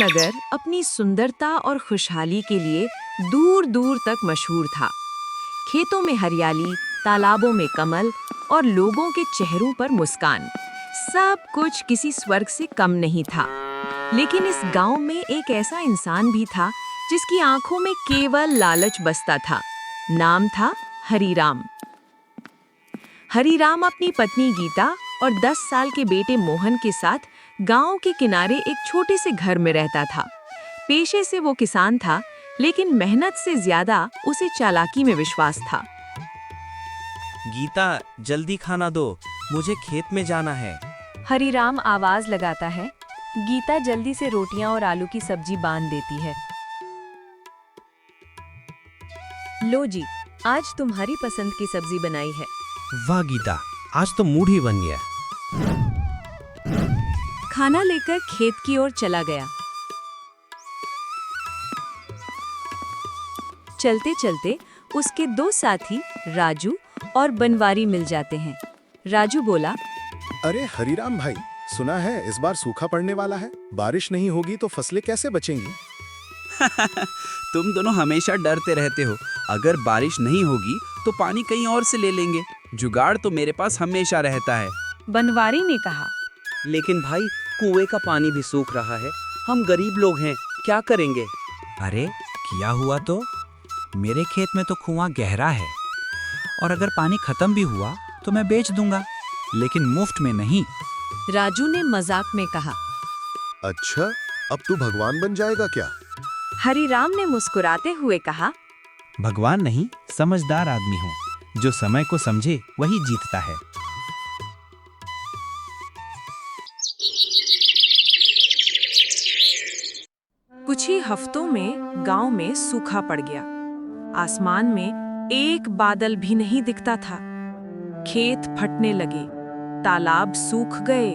नगर अपनी सुंदरता और खुशहाली के लिए दूर दूर तक मशहूर था। खेतों में हरियाली, तालाबों में कमल और लोगों के चेहरों पर मुस्कान, सब कुछ किसी स्वर्ग से कम नहीं था। लेकिन इस गांव में एक ऐसा इंसान भी था जिसकी आंखों में केवल लालच बसता था। नाम था हरीराम। हरीराम अपनी पत्नी गीता और 10 साल के बेटे मोहन के साथ गांव के किनारे एक छोटे से घर में रहता था। पेशे से वो किसान था, लेकिन मेहनत से ज्यादा उसे चालाकी में विश्वास था। गीता, जल्दी खाना दो, मुझे खेत में जाना है। हरीराम आवाज लगाता है। गीता जल्दी से रोटियां और आलू की सब्जी बांध देती है। लो जी, आज तुम्हारी पसंद की सब्जी बनाई है। वाह गीता, आज तो मूड ही बन गया। खाना लेकर खेत की ओर चला गया। चलते चलते उसके दो साथी राजू और बनवारी मिल जाते हैं। राजू बोला, अरे हरीराम भाई, सुना है इस बार सूखा पड़ने वाला है। बारिश नहीं होगी तो फसलें कैसे बचेंगी? तुम दोनों हमेशा डरते रहते हो। अगर बारिश नहीं होगी तो पानी कहीं और से ले लेंगे। जुगाड़ तो मेरे पास हमेशा रहता है। बनवारी ने कहा। लेकिन भाई, कुएं का पानी भी सूख रहा है। हम गरीब लोग हैं, क्या करेंगे? अरे किया हुआ तो मेरे खेत में तो कुआं गहरा है, और अगर पानी खत्म भी हुआ तो मैं बेच दूंगा, लेकिन मुफ्त में नहीं। राजू ने मजाक में कहा। अच्छा, अब तू भगवान बन जाएगा क्या? हरीराम ने मुस्कुराते हुए कहा, भगवान नहीं, समझदार आदमी हूँ। जो समय को समझे वही जीतता है। कुछ ही हफ्तों में गांव में सूखा पड़ गया। आसमान में एक बादल भी नहीं दिखता था। खेत फटने लगे, तालाब सूख गए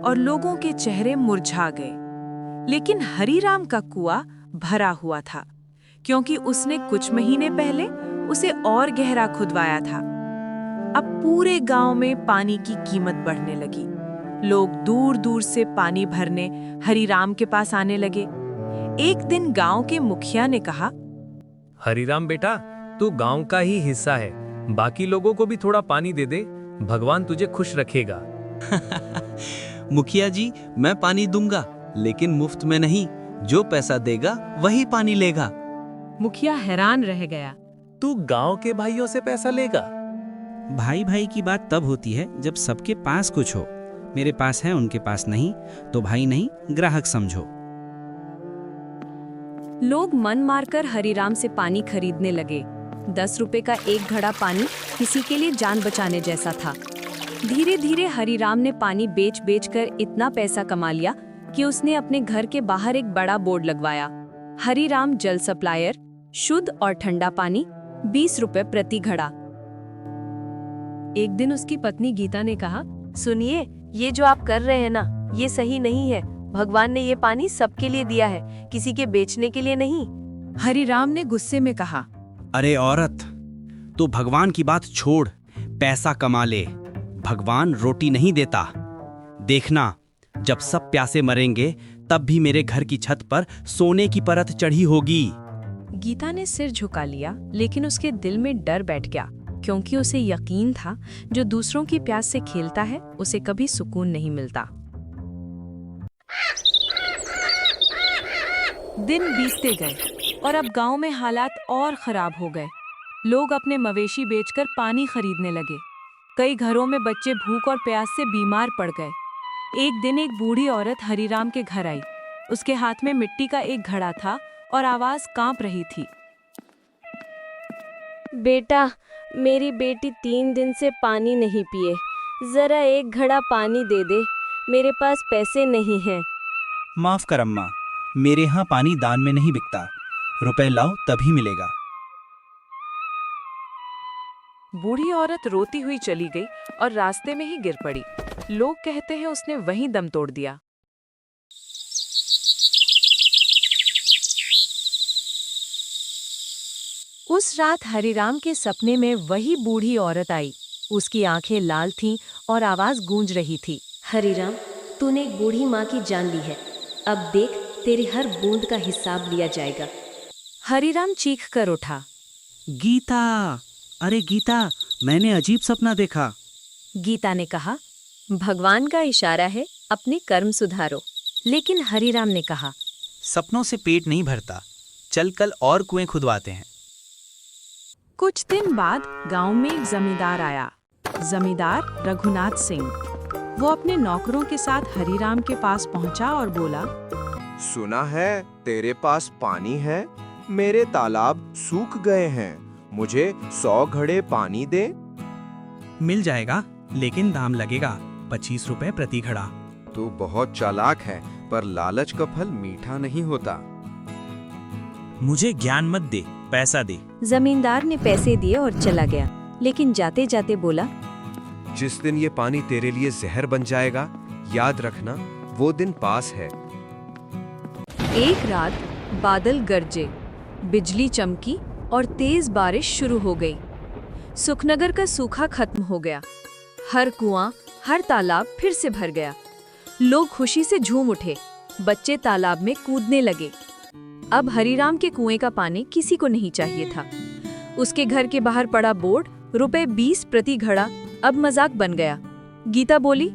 और लोगों के चेहरे मुरझा गए। लेकिन हरीराम का कुआं भरा हुआ था, क्योंकि उसने कुछ महीने पहले उसे और गहरा खुदवाया था। अब पूरे गांव में पानी की कीमत बढ़ने लगी। लोग दूर दूर से पानी भरने हरीराम के पास आने लगे। एक दिन गांव के मुखिया ने कहा, हरीराम बेटा, तू गांव का ही हिस्सा है, बाकी लोगों को भी थोड़ा पानी दे दे, भगवान तुझे खुश रखेगा। मुखिया जी, मैं पानी दूंगा, लेकिन मुफ्त में नहीं। जो पैसा देगा वही पानी लेगा। मुखिया हैरान रह गया। तू गांव के भाइयों से पैसा लेगा? भाई भाई की बात तब होती है जब सबके पास कुछ हो। मेरे पास है, उनके पास नहीं, तो भाई नहीं, ग्राहक समझो। लोग मन मारकर हरीराम से पानी खरीदने लगे। 10 रुपए का एक घड़ा पानी किसी के लिए जान बचाने जैसा था। धीरे धीरे हरीराम ने पानी बेच बेच कर इतना पैसा कमा लिया कि उसने अपने घर के बाहर एक बड़ा बोर्ड लगवाया, हरीराम जल सप्लायर, शुद्ध और ठंडा पानी, 20 रुपए प्रति घड़ा। एक दिन उसकी पत्नी गीता ने कहा, सुनिए, ये जो आप कर रहे हैं ना, ये सही नहीं है। भगवान ने ये पानी सबके लिए दिया है, किसी के बेचने के लिए नहीं। हरीराम ने गुस्से में कहा, अरे औरत, तू भगवान की बात छोड़, पैसा कमा ले। भगवान रोटी नहीं देता। देखना, जब सब प्यासे मरेंगे तब भी मेरे घर की छत पर सोने की परत चढ़ी होगी। गीता ने सिर झुका लिया, लेकिन उसके दिल में डर बैठ गया, क्योंकि उसे यकीन था जो दूसरों की प्यास से खेलता है उसे कभी सुकून नहीं मिलता। दिन बीतते गए और अब गांव में हालात और खराब हो गए। लोग अपने मवेशी बेचकर पानी खरीदने लगे। कई घरों में बच्चे भूख और प्यास से बीमार पड़ गए। एक दिन एक बूढ़ी औरत हरीराम के घर आई। उसके हाथ में मिट्टी का एक घड़ा था और आवाज कांप रही थी। बेटा, मेरी बेटी 3 दिन से पानी नहीं पिए, जरा एक घड़ा पानी दे दे, मेरे पास पैसे नहीं हैं। माफ कर अम्मा, मेरे यहाँ पानी दान में नहीं बिकता। रुपए लाओ तभी मिलेगा। बूढ़ी औरत रोती हुई चली गई और रास्ते में ही गिर पड़ी। लोग कहते हैं उसने वहीं दम तोड़ दिया। उस रात हरीराम के सपने में वही बूढ़ी औरत आई। उसकी आंखें लाल थीं और आवाज गूंज रही थी, हरीराम, तूने एक बूढ़ी माँ की जान ली है। अब देख, तेरी हर बूंद का हिसाब लिया जाएगा। हरीराम चीख कर उठा। गीता, अरे गीता, मैंने अजीब सपना देखा। गीता ने कहा, भगवान का इशारा है, अपने कर्म सुधारो। लेकिन हरीराम ने कहा, सपनों से पेट नहीं भरता, चल कल और कुएं खुदवाते हैं। कुछ दिन बाद गांव में एक जमींदार आया। जमींदार रघुनाथ सिंह। वो अपने नौकरों के साथ हरीराम के पास पहुंचा और बोला, सुना है तेरे पास पानी है, मेरे तालाब सूख गए हैं, मुझे 100 घड़े पानी दे। मिल जाएगा, लेकिन दाम लगेगा 25 रुपए प्रति घड़ा। तू बहुत चालाक है, पर लालच का फल मीठा नहीं होता। मुझे ज्ञान मत दे, पैसा दे। जमींदार ने पैसे दिए और चला गया, लेकिन जाते जाते बोला, जिस दिन ये पानी तेरे लिए जहर बन जाएगा, याद रखना वो दिन पास है। एक रात बादल गरजे, बिजली चमकी और तेज बारिश शुरू हो गई। सुखनगर का सूखा खत्म हो गया। हर कुआं, हर तालाब फिर से भर गया। लोग खुशी से झूम उठे। बच्चे तालाब में कूदने लगे। अब हरीराम के कुएं का पानी किसी को नहीं चाहिए था। उसके घर के बाहर पड़ा बोर्ड ₹20 प्रति घड़ा अब मजाक बन गया। गीता बोली,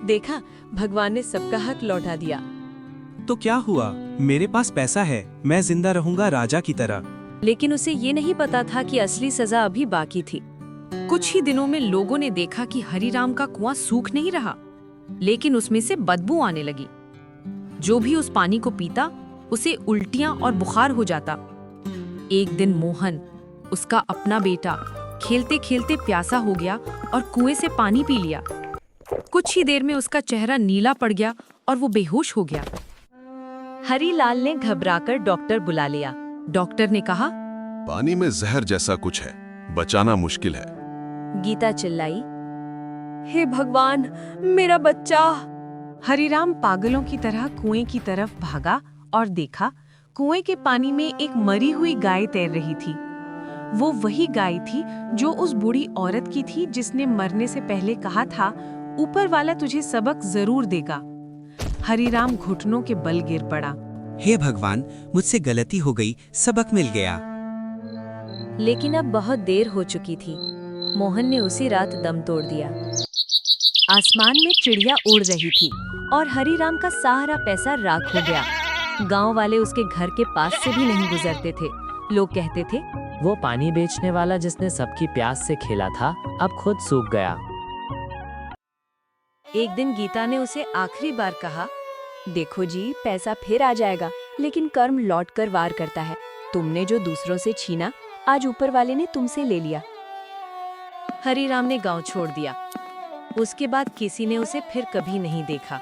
देखा, भगवान ने सबका हक लौटा दिया। तो क्या हुआ, मेरे पास पैसा है, मैं जिंदा रहूंगा राजा की तरह। लेकिन उसे ये नहीं पता था कि असली सजा अभी बाकी थी। कुछ ही दिनों में लोगों ने देखा कि हरीराम का कुआं सूख नहीं रहा, लेकिन उसमें से बदबू आने लगी। जो भी उस पानी को पीता, उसे उल्टियां और बुखार हो जाता। एक दिन मोहन, उसका अपना बेटा, खेलते खेलते प्यासा हो गया और कुएं से पानी पी लिया। कुछ ही देर में उसका चेहरा नीला पड़ गया और वो बेहोश हो गया। हरीलाल ने घबराकर डॉक्टर बुला लिया। डॉक्टर ने कहा, पानी में जहर जैसा कुछ है, बचाना मुश्किल है। गीता चिल्लाई, हे भगवान, मेरा बच्चा। हरीराम पागलों की तरह कुएं की तरफ भागा और देखा, कुएं के पानी में एक मरी हुई गाय तैर रही थी। वो वही गाय थी जो उस बूढ़ी औरत की थी जिसने मरने से पहले कहा था, ऊपर वाला तुझे सबक जरूर देगा। हरीराम घुटनों के बल गिर पड़ा। हे भगवान, मुझसे गलती हो गई, सबक मिल गया। लेकिन अब बहुत देर हो चुकी थी। मोहन ने उसी रात दम तोड़ दिया। आसमान में चिड़िया उड़ रही थी और हरीराम का सारा पैसा राख हो गया। गांव वाले उसके घर के पास से भी नहीं गुजरते थे। लोग कहते थे, वो पानी बेचने वाला जिसने सबकी प्यास से खेला था, अब खुद सूख गया। एक दिन गीता ने उसे आखिरी बार कहा, देखो जी, पैसा फिर आ जाएगा, लेकिन कर्म लौट कर वार करता है। तुमने जो दूसरों से छीना, आज ऊपर वाले ने तुमसे ले लिया। हरीराम ने गांव छोड़ दिया। उसके बाद किसी ने उसे फिर कभी नहीं देखा।